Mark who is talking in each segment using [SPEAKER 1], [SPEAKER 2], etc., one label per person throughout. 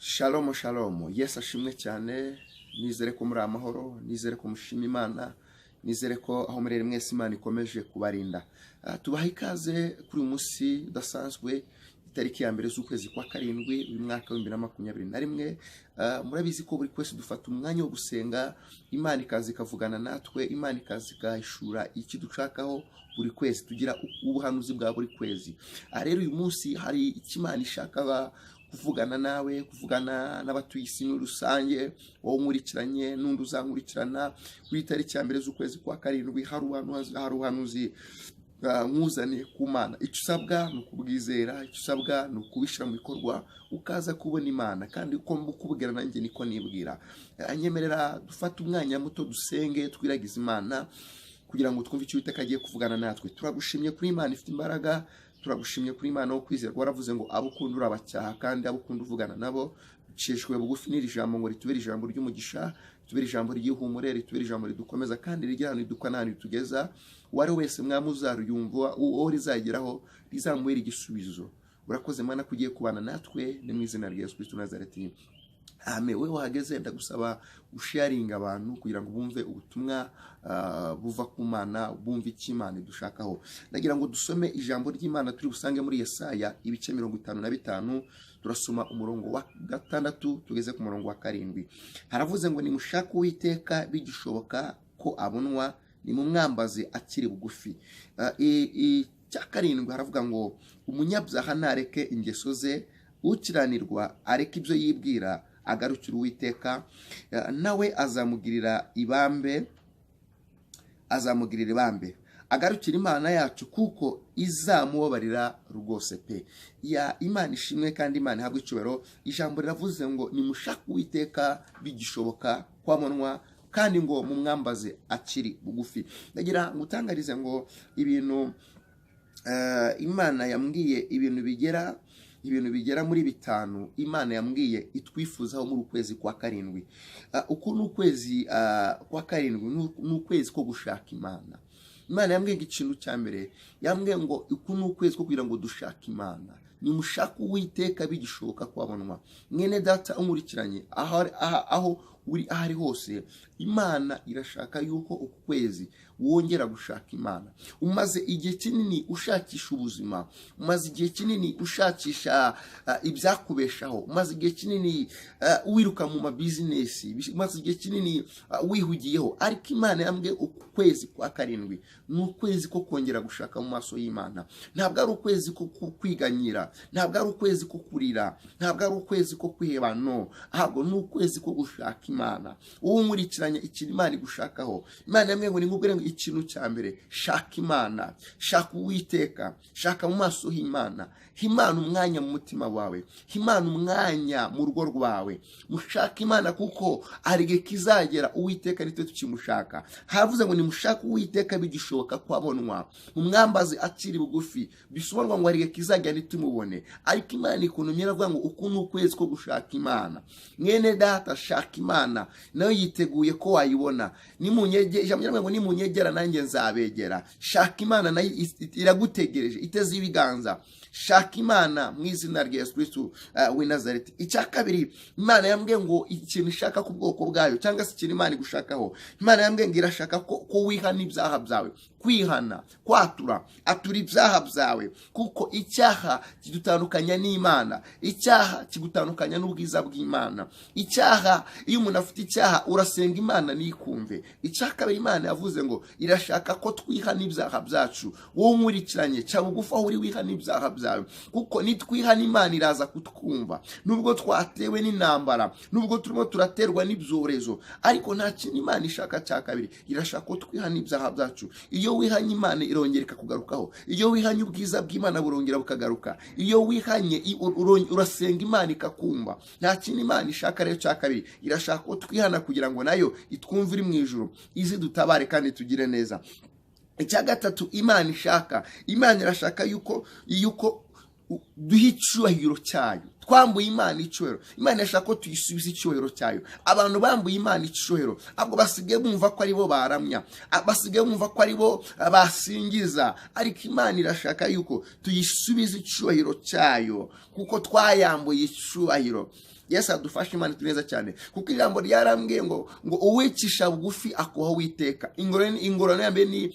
[SPEAKER 1] Shalom shalom, Yesu ashimwe cyane. Nizere ko muri amahoro, nizere ko mushima Imana, nizere ko aho murere mwese Imana ikomeje kubarinda. Tubaha ikaze kuri uyu munsi udasanzwe, itariki ya mbere z'ukwezi kwa karindwi uyu mwaka wa 2021. Murabizi ko buri kwese dufata umwanya wo gusenga, Imana ikaza ikavugana natwe, Imana ikaza ikahishura iki dushakaho buri kwezi, tugira ubuhanuzi bwa buri kwezi. Rero uyu munsi hari icyo Imana ishaka kuvugana nawe, kuvugana n'abatuye isi muri rusange, wowe nkurikiranye n'undi uzankurikirana. Kuri itariki ya mbere z'ukwezi kwa karindwi hari ubuhanuzi nkuzaniye ku Mana. Icyo usabwa ni ukubwizera, icyo usabwa ni ukubishyira mu bikorwa, ukaza kubona Imana. Kandi uko mbukubwira nanjye niko nibwira. Anyemerera dufate umwanya muto dusenge, twiragize Imana kugira ngo twumve icyo Uwiteka agiye kuvugana natwe. Turagushimye kuri Imana ifite imbaraga, turagushimye kuri Imana wo kwizerwa. Waravuze ngo abo ukunda urabacyaha kandi abo ukunda uvugana nabo. Cishwe bugufi n'iri jambo ngo ritubere ijambo ry'umugisha, ritubere ijambo ry'ihumure, ritubere ijambo ridukomeza kandi rijyana ridukana ritugeza. Wari wese mwamuzaruyumva uwo rizageraho rizamuhera igisubizo. Urakoze Mana kugiye kubana natwe, ni mu izina rya Yesu Kristo Nazareti. Amen. Wewe wahageze ndagusaba usharinga abantu kugira ngo bumve ubutumwa buva ku Mana, bumve icyo Imana dushakaho. Ndagira ngo dusome ijambo ry'Imana turi busange muri Yesaya ibice 55. Turasoma umurongo wa 6 tugeze ku murongo wa 7. Haravuze ngo nimushaka Uwiteka bigishoboka ko abonwa, ni mu mwambazi akiri bugufi. Cya 7 haravuga ngo umunyabyaha nareke ingeso ze, ukiranirwa areke ibyo yibwira, agarukira Uwiteka nawe azamugirira ibambe, agarukira Imana yacu kuko izamubabarira rwose pe. Ya Imana ishimwe kandi Imana ihabwe icyubahiro. Ijambo riravuze ngo nimushaka Uwiteka bigishoboka kwabonwa kandi ngo mu mwambaze akiri bugufi. Ndagira ngutangarize ngo ibintu Imana yambwiye ibintu bigera muri 5 Imana yambwiye itwifuzaho muri ukwezi kwa karindwi. Uku ni ukwezi kwa karindwi, ni ukwezi ko gushaka Imana. Imana yambwiye ikintu cya mbere, yambwiye ngo uku ni ukwezi ko kugira ngo dushake Imana. Nimushaka Uwiteka bigishoboka kwabonwa. Mwene data unkurikiranye aho uri ahari hose, Imana irashaka yuko uku kwezi wongera gushaka Imana. Umaze igihe kinini ushakisha ubuzima, umaze igihe kinini ushakisha ibyakubeshaho, umaze igihe kinini wiruka mu mabizinesi, umaze igihe kinini wihugiyeho. Ariko Imana yambwiye uku kwezi kwa karindwi ni ukwezi ko kongera gushaka mu maso y'Imana. Ntabwo ari ukwezi ko kwiganyira, ntabwo ari ukwezi ko kurira, ntabwo ari ukwezi ko kwiheba, no, ahubwo ni ukwezi ko gushaka Imana. Uwo nkurikiranye ikintu Imana igushakaho, Imana yambwiye ngo nimubwire ngo ikintu cya mbere, shaka Imana, shaka Uwiteka, shaka mu maso y'Imana. Imana umwanya mu mutima wawe, Imana umwanya mu rugo rwawe. Mushaka Imana kuko arige kizagera Uwiteka nitwe tukimushaka. Havuze ngo nimushaka Uwiteka bigishoboka kwabonwa, umwambazi akiri bugufi. Bisobanurwa ngo arige kizagera nitumubone. Ariko Imana ikuntumye iravuga ngo uku ni ukwezi ko gushaka Imana. Mwene data shaka Imana, nayo yiteguye ko wayibona. Nimunyegera nanjye nzabegera. Shaka Imana nayo iragutegereje iteze ibiganza. Shaka Imana mu izina rya Yesu Kristo w'i Nazareti. Icya 2 Imana yambwiye ngo ikintu ishaka ku bwoko bwayo, cyangwa se ikintu Imana igushakaho, Imana yambwiye ngo irashaka ko wihana ibyaha byawe. Kwihana, kwatura, atura ibyaha byawe, kuko icyaha kidutandukanya n'Imana, icyaha kigutandukanya n'ubwiza bw'Imana. Icyaha, iyo umuntu afite icyaha urasenga Imana nikumve. Icya 2 Imana yavuze ngo irashaka ko twihana ibyaha byacu. Wowe nkurikiranye cya bugufi aho uri wihana ibyaha byawe, kuko nitwihana Imana iraza kutwumva. Nubwo twatewe n'intambara, nubwo turimo turaterwa n'ibyorezo, ariko nta kintu Imana ishaka cya 2, irashaka ko twihana ibyaha byacu. Iyo wihanye Imana irongera ikakugarukaho. Iyo wihanye ubwiza bw'Imana burongera bukagaruka. Iyo wihanye urasenga Imana ikakumva. Nta kintu Imana ishaka rero cya 2, irashaka ko twihana kugira ngo nayo itwumve iri mu ijuru, izi dutabare kandi tugire neza. Icya 3 Imana ishaka, Imana irashaka yuko duha icyubahiro cyayo. twambuye imana icyubahiro. Imana yashaka ko tuyisubiza icyubahiro cyayo. Abantu bambuye imana icyubahiro ahubwo basigaye bumva ko aribo baramya, basigaye bumva ko aribo basingiza, ariko imana irashaka yuko tuyisubiza icyubahiro cyayo kuko twayambuye icyubahiro. Yesu adufashe, imana tuneza cyane, kuko ijambo ryarambwiye ngo uwicisha bugufi akubaho Uwiteka. Ingorane yambe ni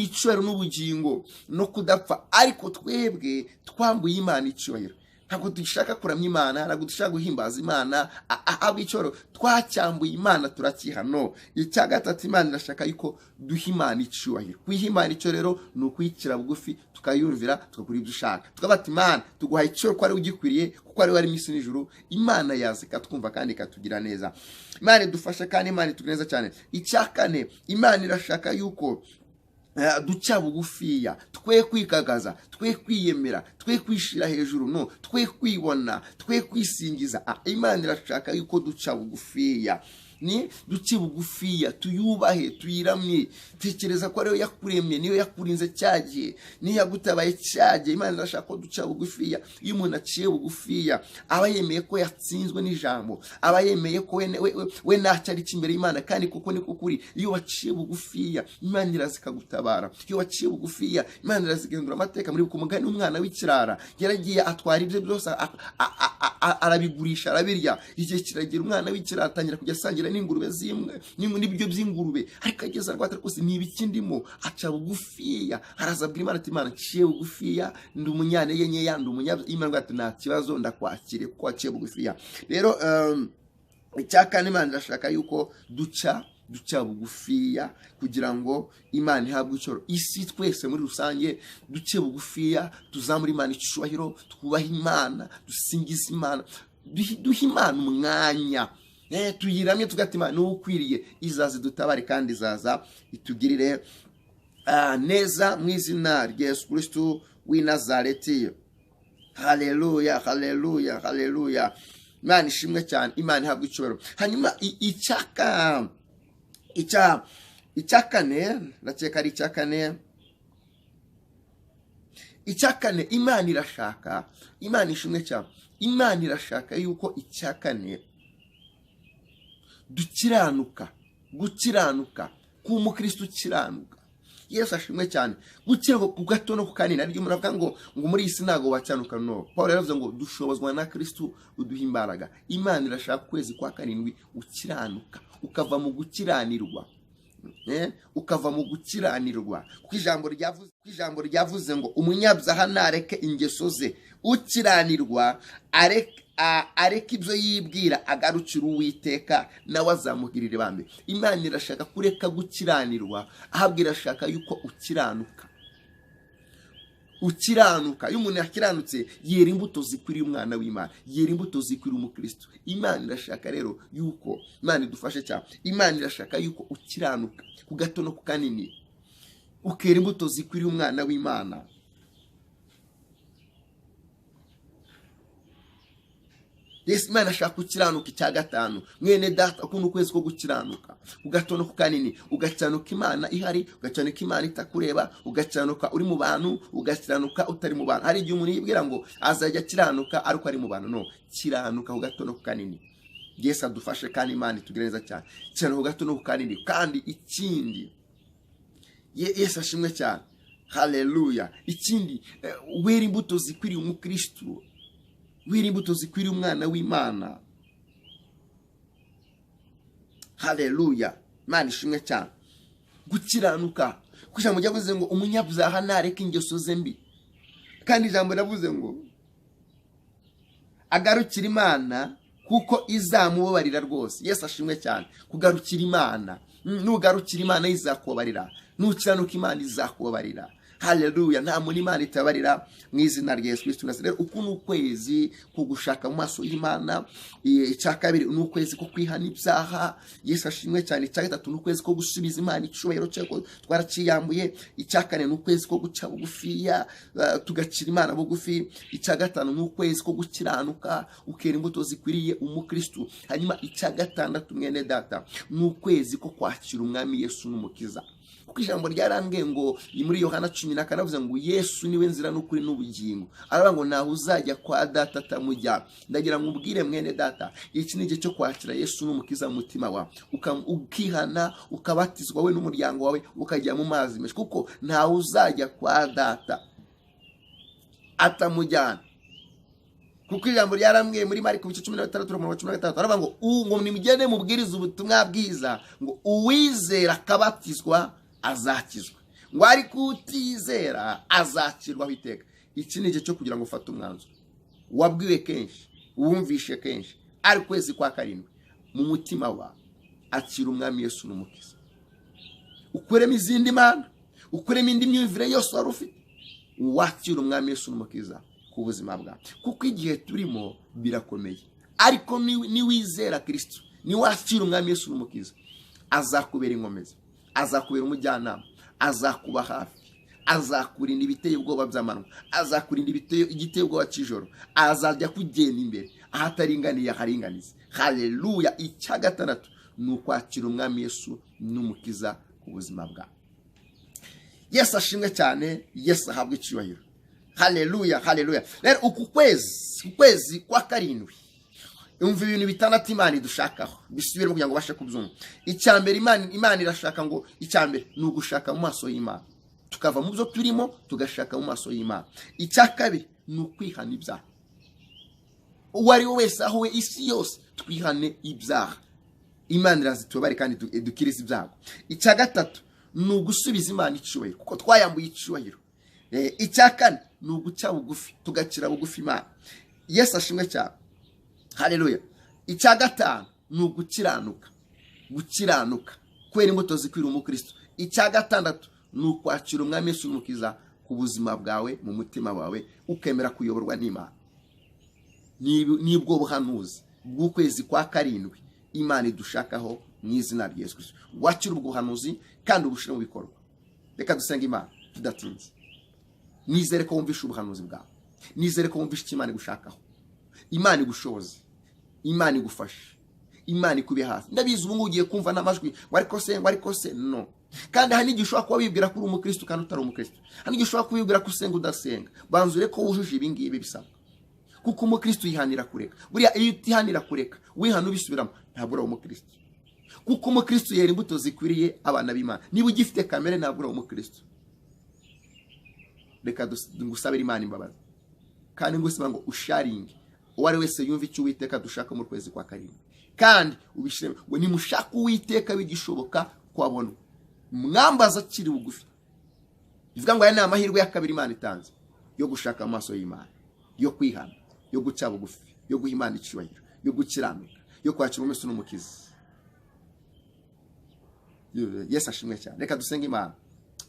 [SPEAKER 1] icyubahiro n'ubugingo no kudapfa, ariko twebwe twambuye imana icyubahiro. Ntabwo dushaka kuramya imana, ntabwo dushaka guhimbaza imana, ahubwo icyubahiro twacyambuye imana turakihano. Icya gatatu, imana irashaka yuko duha imana icyubahiro. Kuyiha imana icyubahiro ni ukuyicira bugufi, tukayumvira, tugakora ibyo ushaka, tukabata imana tuguhaye icyubahiro ko ari ugikwiriye, kuko ari we ari isi n'ijuru. Imana yaza ikatwumva kandi ikatugira neza. Imana idufasha kandi imana itugira neza cyane. Icya kane, imana irashaka yuko duca bugufiya, twe kwikagaza, twe kwiyemera, twe kwishira hejuru, no, twe kwibona, twe kwisingiza. Imana irashaka yuko duca bugufiya, ni duce bugufiya, tuyubahe, tuyiramye. Tekereza ko ariyo yakuremye, niyo yakurinze cyagiye, niyo yagutabaye cyagiye. Imana irashaka ko duca bugufiya. Iyo umuntu aciye bugufiya aba yemeye ko yatsinzwe n'ijambo, aba yemeye ko we ntacyo ari imbere y'Imana, kandi kuko ni kukuri. Iyo waciye bugufiya Imana iraza ikagutabara. Iyo waciye bugufiya Imana iraza igahindura amateka. Muri kumugani umwana w'ikirara yaragiye atwara ibyo byose arabigurisha, arabirya. Igihe kiragira umwana w'ikirara atangira kujya asangira n'ingurube zimwe n'ibyo by'ingurube, ariko ageze ngo atarikose ni ibiki ndimo, aca bugufiya. Arazabwira Imana ati, Imana ciye bugufiya, ndi umunyantege nkeya, ndi Imana ati nta kibazo ndakwakire kuko waciye bugufiya. Rero icyakane, Imana irashaka yuko duca bugufiya kugira ngo Imana ihabwe icyubahiro. Isi twese muri rusange duce bugufiya, tuzamura Imana icyubahiro, twubaha Imana, dusingiza Imana, duha Imana umwanya, tuyiramye tugatima n'ukwiriye. Izaza dutabare kandi izaza itugirire neza mu izina rya Yesu Kristo w'i Nazareti. Haleluya, haleluya, haleluya. Imana ishimwe cyane, Imana ihabwa icyubahiro. Hanyuma icyakane, ndakeka ari icyakane, Imana irashaka, Imana ishimwe cyane, Imana irashaka yuko icyakane gukiranuka k'umukristo ukiranuka. Yesu ashimwe cyane. Gukiranuka ku gato no ku kanini, ariko muravuga ngo muri iyi si ntago wacyanuka. No, Paulo yaravuze ngo dushobozwa na Kristo uduha imbaraga. Imana irashaka kwezi kwa karindwi ukiranuka, ukava mu gukiranirwa, ukava mu gukiranirwa. Kuko ijambo ryavuze ngo umunyabyaha nareke ingeso ze, ukiranirwa areka ibyo yibwira, agarukira Uwiteka nawe azamugirira ibambe. Imana irashaka kureka gukiranirwa, ahubwo irashaka yuko ukiranuka. Iyo umuntu yakiranutse yera imbuto zikwiriye umwana w'Imana, yera imbuto zikwiriye umukristo. Imana irashaka rero yuko, Imana idufashe cyane, Imana irashaka yuko ukiranuka ku gato no ku kanini, ukera imbuto zikwiriye umwana w'Imana. Yesu, Imana ashaka gukiranuka. Icya gatanu, mwene data, ukuntu ukwezi ko gukiranuka ku gato no ku kanini, ugakiranuka Imana ihari, ugakiranuka Imana itakureba, ugakiranuka uri mu bantu, ugakiranuka utari mu bantu. Hari igihe umuntu yibwira ngo azajya akiranuka ariko ari mu bantu. No, kiranuka ku gato no ku kanini. Yesu adufashe kandi Imana itugire neza cyane. Kiranuka ku gato no ku kanini. Kandi ikindi, Yesu ashimwe cyane, haleluya. Ikindi, wera imbuto zikwiriye umukristo, wera imbuto zikwiriye umwana w'Imana. Haleluya, Imana ishimwe cyane. Gukiranuka, kuko ijambo ryavuze ngo umunyabyaha nareke ingeso ze mbi, kandi ijambo ryavuze ngo agarukira Imana kuko izamubabarira rwose. Yesu ashimwe cyane. Kugarukira Imana, nugarukira Imana izakubabarira, nukiranuka Imana izakubabarira. Haleluya, nta muntu Imana itabarira mu izina rya Yesu Kristo. Rero uku ni ukwezi ko gushaka mu maso y'Imana. Icya kabiri ni ukwezi ko kwihana ibyaha. Yesu ashimwe cyane. Icya gatatu ni ukwezi ko gusubiza Imana icyubahiro cyayo twaraciyambuye. Icya kane ni ukwezi ko guca bugufiya, tugacira Imana bugufi. Icya gatanu ni ukwezi ko gukiranuka, ukera imbuto zikwiriye umukristo. Hanyuma icya gatandatu, mwene data, ni ukwezi ko kwakira umwami Yesu n'umukiza. kuko ijambo ryarambwiye ngo muri Yohana 14 avuze ngo Yesu niwe nzira n'ukuri n'ubugingo, aravuga ngo naho uzajya kwa data atamujyana. Ndagira ngo ubwire mwene data, iki ni igihe cyo kwakira Yesu n'umukiza mu mutima wawe, ukihana, ukabatizwa we n'umuryango wawe, ukajya mu mazi menshi, kuko ntaho uzajya kwa data atamujyana. Kuko ijambo ryarambwiye muri Mariko 16:16 aravuga ngo nimugende mubwiriza ubutumwa bwiza, ngo uwizera akabatizwa azakizwa, ngo ariko utizera azakirwaho iteka. Iki ni igihe cyo kugira ngo ufate umwanzuro. Wabwiwe kenshi, wumvishe kenshi, ari kwezi kwa karindwi mu mutima wawe akira umwami Yesu n'umukiza, ukuremo izindi mana, ukuremo indi myumvire yose wari ufite, wakira umwami Yesu n'umukiza ku buzima bwawe. Kuko igihe turimo birakomeye, ariko ni wizera Kristo, ni wakira umwami Yesu n'umukiza, azakubera inkomezi, azakubera umujyanama, azakuba hafi, azakurinda ibiteye ubwoba by'amanywa, azakurinda igiteye ubwoba cy'ijoro, azajya kugenda imbere ahataringaniye haringanize. Haleluya. Icya gatandatu ni ukwakira umwami Yesu n'umukiza ku buzima bwawe. Yesu ashimwe cyane, Yesu ahabwe icyubahiro. Haleluya, haleluya. Rero ukwezi kwa karindwi umva ibintu bitandatu Imana idushakaho, bisubire kugira ngo bashe kubyumva. Icyambere Imana irashaka ngo icyambere ni ugushaka mu maso y'Imana, tukava mu byo turimo tugashaka mu maso y'Imana. Icyakabiri ni ukwihana ibyaha. Uwari wese aho we isi yose twihane ibyaha, Imana irazitubare kandi dukirize ibyago. Icya gatatu ni ugusubiza Imana icyubahiro, kuko twayambuye icyubahiro. Icya kane ni uguca bugufi, tugakira bugufi Imana. Yesu ashimwe cyane. Haleluya. Icya gatanu ni ugukiranuka, kwera imbuto zikwira umukristo. Icya gatandatu ni ukwakira umwami Yesu n'umukiza ku buzima bwawe, mu mutima wawe, ukemera kuyoborwa n'Imana. Nibwo buhanuzi bw'ukwezi kwa karindwi Imana idushakaho mu izina rya Yesu Kristo. Wakira ubwo buhanuzi kandi ubushire mu bikorwa. Reka dusenga Imana tudatinze. Nizere ko wumvisha ubuhanuzi bwawe, nizere ko wumvisha Imana igushakaho. Imana igushoboze, Imana igufashe, Imana ikube hafi. Ndabizi ubu ugiye kumva n'amajwi wariko se no. Kandi hani gishobora kuba wibwira ko uri umukristo kandi utari umukristo. Hani gishobora kuba wibwira ko usenga udasenga. Banzure ko wujuje ibi ngibi bisaba. Kuko umukristo yihanira kureka. Buriya iyo utihanira kureka, wihana ubisubiramo, ntabwo uri umukristo. Kuko umukristo yera imbuto zikwiriye abana b'Imana. Niba ugifite kamere ntabwo uri umukristo. Reka ngusabire Imana imbabazi, kandi ngusaba ngo usharinge uwari wese yumva icyo Uwiteka dushaka mu kwezi kwa karindwi, kandi ubishire ngo nimushaka Uwiteka bigishoboka kwabona mwambaza kiri bugufi. Bivuga ngo aya ni amahirwe ya kabiri Imana itanze yo gushaka amaso y'Imana, yo kwihana, yo guca bugufi, yo guha Imana icyubahiro, yo gukiranuka, yo kwakira umwese n'umukiza. Yesu ashimwe cyane. Reka dusenge Imana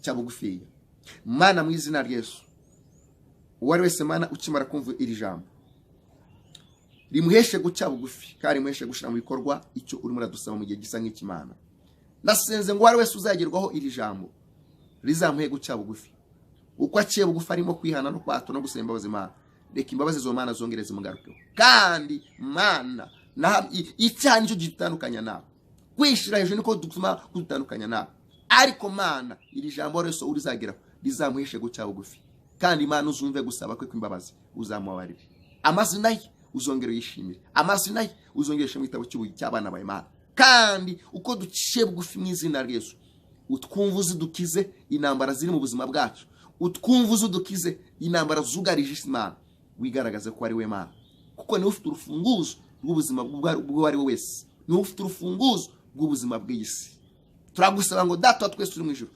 [SPEAKER 1] cya bugufi. Mana mu izina rya Yesu, uwari wese Mana ukimara kumva iri jambo rimuheshe guca bugufi, kandi rimuheshe gushira mu bikorwa icyo urimo radusaba mu gihe gisa nk'ikimana. Nasenze ngo uwari wese uzagerwaho iri jambo rizamuhe guca bugufi, uko aciye bugufi arimo kwihana no kwatura no gusaba imbabazi Mana. Reka imbabazi zo Mana zongereze mugarukeho, kandi Mana icyaha nicyo gitandukanya nawe, kwishira hejuru niko dutuma kudutandukanya nawe. Ariko Mana iri jambo rese urizageraho rizamuheshe guca bugufi, kandi Imana uzumve gusaba kwe kw'imbabazi, uzamubabarire. Amazina ye uzongera yishimire, amazina ye uzongereshe mu gitabo cy'abana ba Imana. Kandi uko duciye bugufi mu izina rya Yesu, utwumva uzidukize intambara ziri mu buzima bwacu, utwumva uzidukize intambara zugarije Imana. Wigaragaze ko ari we Mana, kuko niwe ufite urufunguzo rw'ubuzima bw'uwari we wese, niwe ufite urufunguzo rw'ubuzima bw'isi. Turagusaba ngo Data wa twese uri mu ijuru,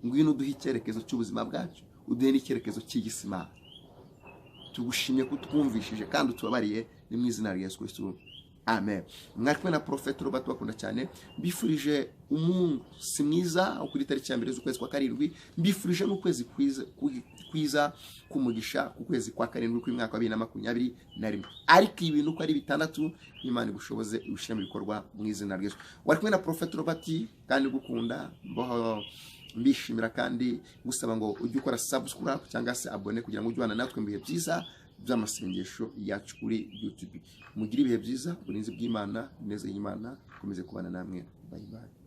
[SPEAKER 1] ngwino uduhe icyerekezo cy'ubuzima bwacu, uduhe n'icyerekezo cy'igisi Mana. Tugushimye ko twumvishije kandi utubabariye, ni mu izina rya Yesu Kristo. Amen. Mwakwe na Prophet Robert bakunda cyane, mbifurije umunsi mwiza kuri tariki ya 1 z'ukwezi kwa karindwi. Mbifurije n'ukwezi kwiza kumugisha ku kwezi kwa karindwi kw'imwaka wa 2021. Ariko ibintu uko ari bitandatu, Imana igushoboze ubishire mu bikorwa mu izina rya Yesu. Wakwe na Prophet Robert kandi gukunda mbishimira kandi gusaba ngo ujye ukora subscribe cyangwa se abone kugira ngo ujye natwe mu bihe byiza by'amasengesho yacu kuri YouTube. Mugire ibihe byiza, uburinzi bw'Imana, neza y'Imana komeze kubana namwe. Bye bye.